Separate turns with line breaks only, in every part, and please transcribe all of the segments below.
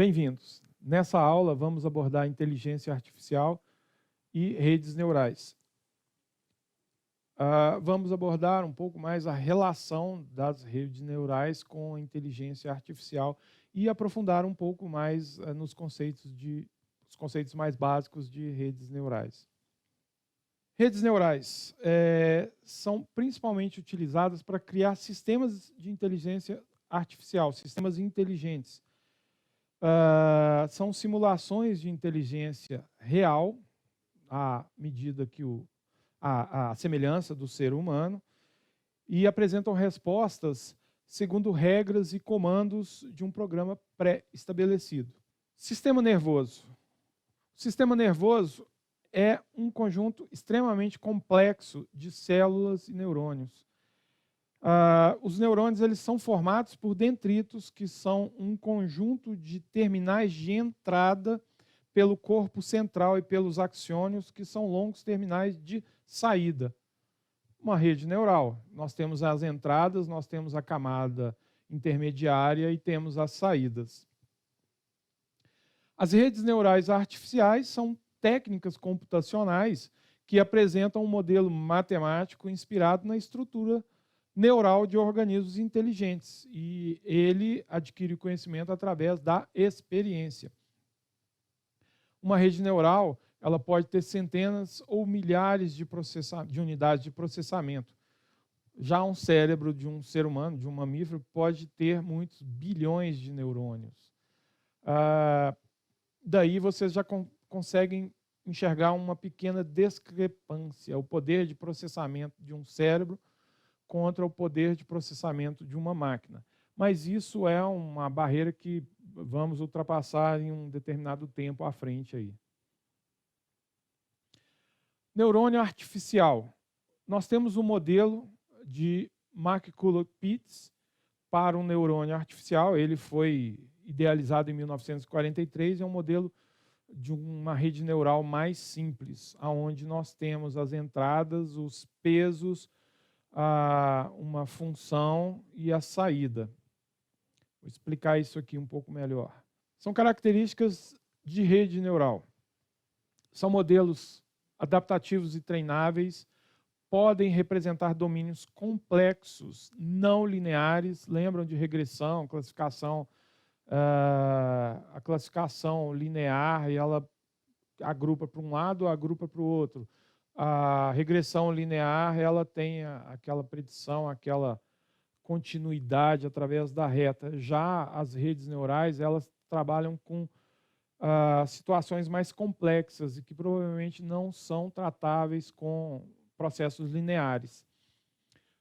Bem-vindos. Nessa aula, vamos abordar inteligência artificial e redes neurais. Vamos abordar um pouco mais a relação das redes neurais com a inteligência artificial e aprofundar um pouco mais nos os conceitos mais básicos de redes neurais. Redes neurais são principalmente utilizadas para criar sistemas de inteligência artificial, sistemas inteligentes. São simulações de inteligência real, à medida que a semelhança do ser humano, e apresentam respostas segundo regras e comandos de um programa pré-estabelecido. Sistema nervoso. O sistema nervoso é um conjunto extremamente complexo de células e neurônios. Os neurônios eles são formados por dendritos, que são um conjunto de terminais de entrada pelo corpo central e pelos axônios, que são longos terminais de saída. Uma rede neural. Nós temos as entradas, nós temos a camada intermediária e temos as saídas. As redes neurais artificiais são técnicas computacionais que apresentam um modelo matemático inspirado na estrutura neural de organismos inteligentes, e ele adquire o conhecimento através da experiência. Uma rede neural ela pode ter centenas ou milhares de unidades de processamento. Já um cérebro de um ser humano, de um mamífero, pode ter muitos bilhões de neurônios. Daí vocês já conseguem enxergar uma pequena discrepância, o poder de processamento de um cérebro contra o poder de processamento de uma máquina. Mas isso é uma barreira que vamos ultrapassar em um determinado tempo à frente aí. Neurônio artificial. Nós temos um modelo de Mark-Cullop-Pitts para um neurônio artificial. Ele foi idealizado em 1943, é um modelo de uma rede neural mais simples, onde nós temos as entradas, os pesos, uma função e a saída. Vou explicar isso aqui um pouco melhor. São características de rede neural. São modelos adaptativos e treináveis, podem representar domínios complexos, não lineares. Lembram de regressão, classificação, a classificação linear, e ela agrupa para um lado, agrupa para o outro. A regressão linear, ela tem aquela predição, aquela continuidade através da reta. Já as redes neurais, elas trabalham com situações mais complexas e que provavelmente não são tratáveis com processos lineares.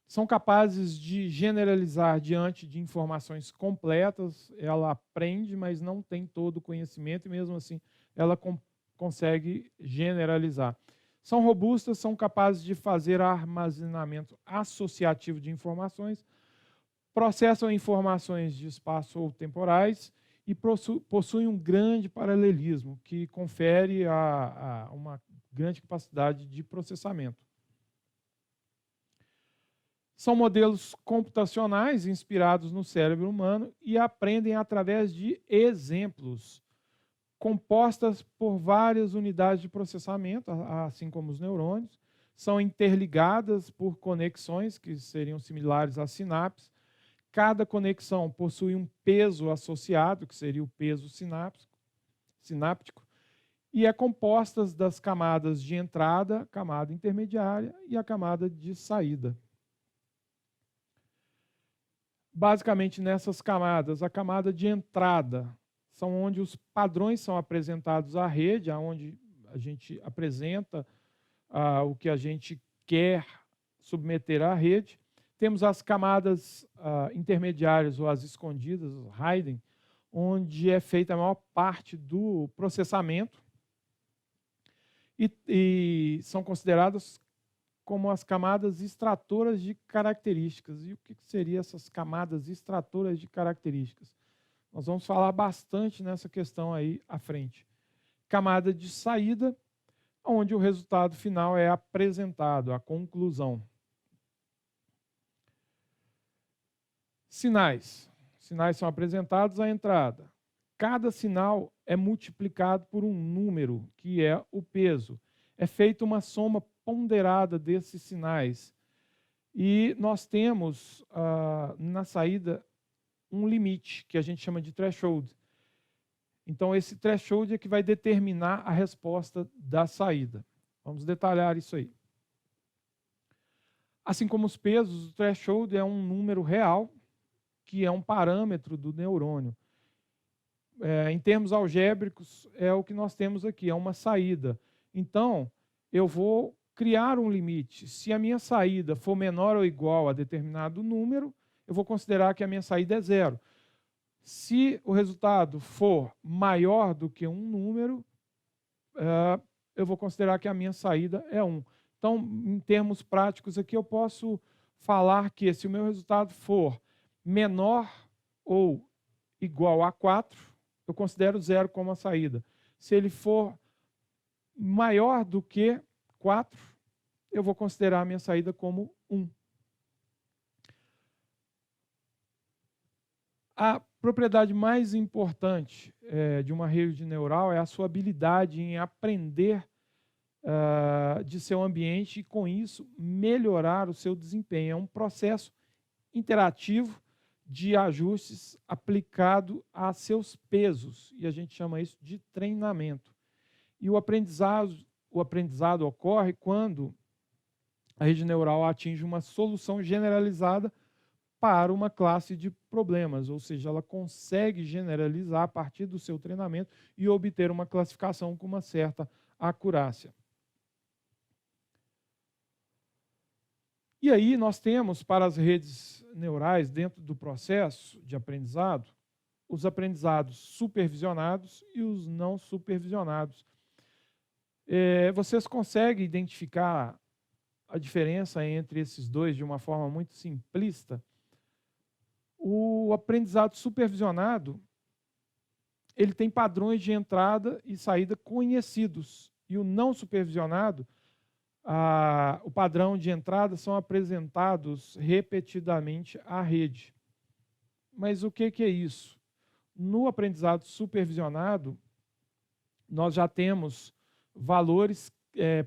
São capazes de generalizar diante de informações completas. Ela aprende, mas não tem todo o conhecimento, e mesmo assim ela consegue generalizar. São robustas, são capazes de fazer armazenamento associativo de informações, processam informações de espaço ou temporais e possuem um grande paralelismo, que confere uma grande capacidade de processamento. São modelos computacionais inspirados no cérebro humano e aprendem através de exemplos, compostas por várias unidades de processamento, assim como os neurônios. São interligadas por conexões que seriam similares às sinapses. Cada conexão possui um peso associado, que seria o peso sináptico, e é composta das camadas de entrada, camada intermediária e a camada de saída. Basicamente, nessas camadas, a camada de entrada são onde os padrões são apresentados à rede, onde a gente apresenta o que a gente quer submeter à rede. Temos as camadas intermediárias ou as escondidas, os hidden, onde é feita a maior parte do processamento e são consideradas como as camadas extratoras de características. E o que seriam essas camadas extratoras de características? Nós vamos falar bastante nessa questão aí à frente. Camada de saída, onde o resultado final é apresentado, a conclusão. Sinais. Sinais são apresentados à entrada. cada sinal é multiplicado por um número, que é o peso. É feita uma soma ponderada desses sinais. E nós temos na saída um limite, que a gente chama de threshold. Então, esse threshold é que vai determinar a resposta da saída. Vamos detalhar isso aí. Assim como os pesos, o threshold é um número real, que é um parâmetro do neurônio. Em termos algébricos, é o que nós temos aqui, é uma saída. Então, eu vou criar um limite. Se a minha saída for menor ou igual a determinado número, eu vou considerar que a minha saída é zero. Se o resultado for maior do que um número, eu vou considerar que a minha saída é 1. Então, em termos práticos aqui, eu posso falar que se o meu resultado for menor ou igual a 4, eu considero 0 como a saída. Se ele for maior do que 4, eu vou considerar a minha saída como 1. A propriedade mais importante de uma rede neural é a sua habilidade em aprender de seu ambiente e, com isso, melhorar o seu desempenho. É um processo interativo de ajustes aplicado a seus pesos, e a gente chama isso de treinamento. E o aprendizado ocorre quando a rede neural atinge uma solução generalizada para uma classe de problemas, ou seja, ela consegue generalizar a partir do seu treinamento e obter uma classificação com uma certa acurácia. E aí nós temos, para as redes neurais, dentro do processo de aprendizado, os aprendizados supervisionados e os não supervisionados. Vocês conseguem identificar a diferença entre esses dois de uma forma muito simplista? O aprendizado supervisionado, ele tem padrões de entrada e saída conhecidos. E o não supervisionado, o padrão de entrada são apresentados repetidamente à rede. Mas o que é isso? No aprendizado supervisionado, nós já temos valores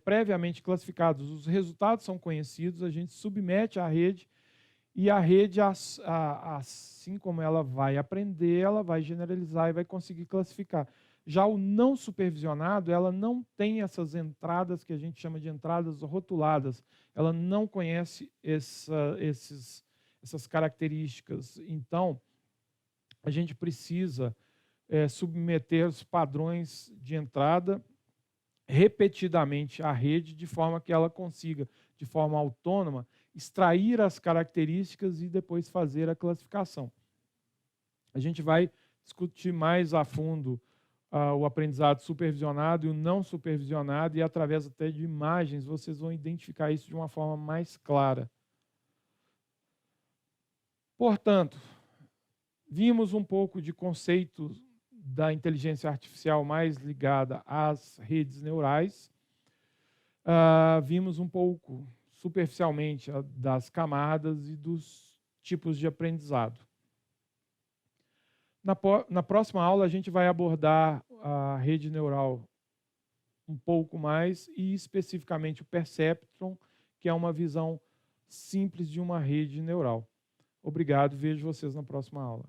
previamente classificados. Os resultados são conhecidos, a gente submete à rede, e a rede, assim como ela vai aprender, ela vai generalizar e vai conseguir classificar. Já o não supervisionado, ela não tem essas entradas que a gente chama de entradas rotuladas. Ela não conhece essas características. Então, a gente precisa submeter os padrões de entrada repetidamente à rede, de forma que ela consiga, de forma autônoma, extrair as características e depois fazer a classificação. A gente vai discutir mais a fundo o aprendizado supervisionado e o não supervisionado, e através até de imagens vocês vão identificar isso de uma forma mais clara. Portanto, vimos um pouco de conceito da inteligência artificial mais ligada às redes neurais. Vimos um pouco superficialmente das camadas e dos tipos de aprendizado. Na próxima aula, a gente vai abordar a rede neural um pouco mais e especificamente o perceptron, que é uma visão simples de uma rede neural. Obrigado, vejo vocês na próxima aula.